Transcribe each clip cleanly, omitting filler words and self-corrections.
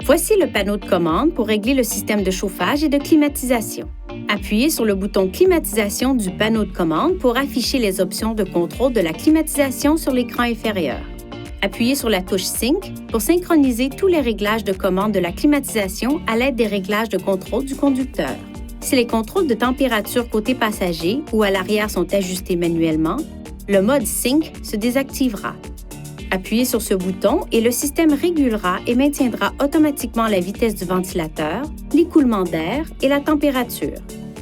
Voici le panneau de commande pour régler le système de chauffage et de climatisation. Appuyez sur le bouton Climatisation du panneau de commande pour afficher les options de contrôle de la climatisation sur l'écran inférieur. Appuyez sur la touche Sync pour synchroniser tous les réglages de commande de la climatisation à l'aide des réglages de contrôle du conducteur. Si les contrôles de température côté passager ou à l'arrière sont ajustés manuellement, le mode Sync se désactivera. Appuyez sur ce bouton et le système régulera et maintiendra automatiquement la vitesse du ventilateur, l'écoulement d'air et la température.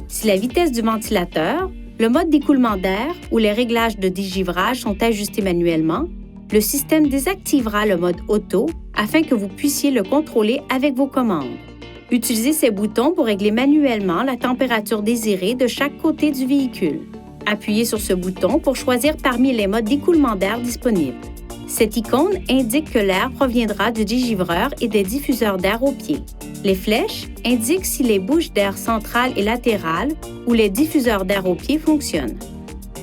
Si la vitesse du ventilateur, le mode d'écoulement d'air ou les réglages de dégivrage sont ajustés manuellement, le système désactivera le mode auto afin que vous puissiez le contrôler avec vos commandes. Utilisez ces boutons pour régler manuellement la température désirée de chaque côté du véhicule. Appuyez sur ce bouton pour choisir parmi les modes d'écoulement d'air disponibles. Cette icône indique que l'air proviendra du dégivreur et des diffuseurs d'air au pied. Les flèches indiquent si les bouches d'air centrales et latérales ou les diffuseurs d'air au pied fonctionnent.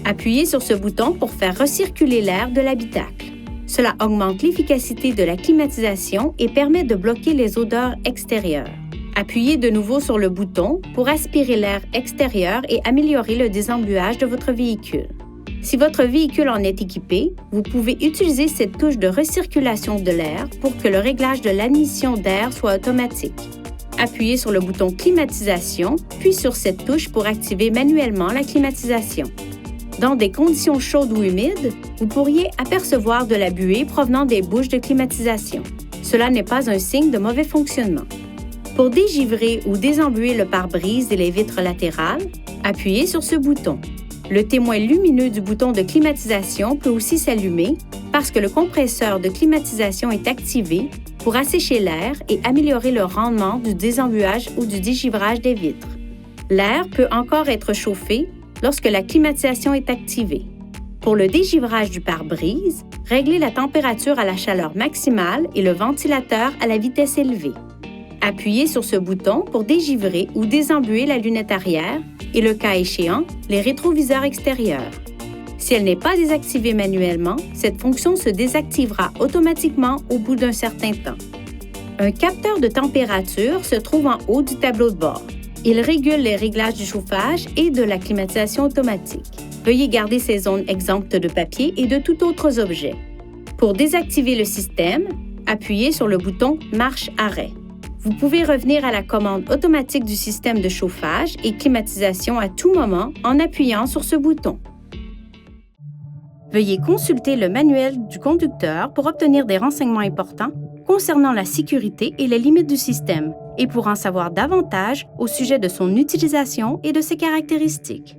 Appuyez sur ce bouton pour faire recirculer l'air de l'habitacle. Cela augmente l'efficacité de la climatisation et permet de bloquer les odeurs extérieures. Appuyez de nouveau sur le bouton pour aspirer l'air extérieur et améliorer le désembuage de votre véhicule. Si votre véhicule en est équipé, vous pouvez utiliser cette touche de recirculation de l'air pour que le réglage de l'admission d'air soit automatique. Appuyez sur le bouton Climatisation, puis sur cette touche pour activer manuellement la climatisation. Dans des conditions chaudes ou humides, vous pourriez apercevoir de la buée provenant des bouches de climatisation. Cela n'est pas un signe de mauvais fonctionnement. Pour dégivrer ou désembuer le pare-brise et les vitres latérales, appuyez sur ce bouton. Le témoin lumineux du bouton de climatisation peut aussi s'allumer parce que le compresseur de climatisation est activé pour assécher l'air et améliorer le rendement du désembuage ou du dégivrage des vitres. L'air peut encore être chauffé lorsque la climatisation est activée. Pour le dégivrage du pare-brise, réglez la température à la chaleur maximale et le ventilateur à la vitesse élevée. Appuyez sur ce bouton pour dégivrer ou désembuer la lunette arrière et, le cas échéant, les rétroviseurs extérieurs. Si elle n'est pas désactivée manuellement, cette fonction se désactivera automatiquement au bout d'un certain temps. Un capteur de température se trouve en haut du tableau de bord. Il régule les réglages du chauffage et de la climatisation automatique. Veuillez garder ces zones exemptes de papier et de tout autre objet. Pour désactiver le système, appuyez sur le bouton Marche-arrêt. Vous pouvez revenir à la commande automatique du système de chauffage et climatisation à tout moment en appuyant sur ce bouton. Veuillez consulter le manuel du conducteur pour obtenir des renseignements importants concernant la sécurité et les limites du système et pour en savoir davantage au sujet de son utilisation et de ses caractéristiques.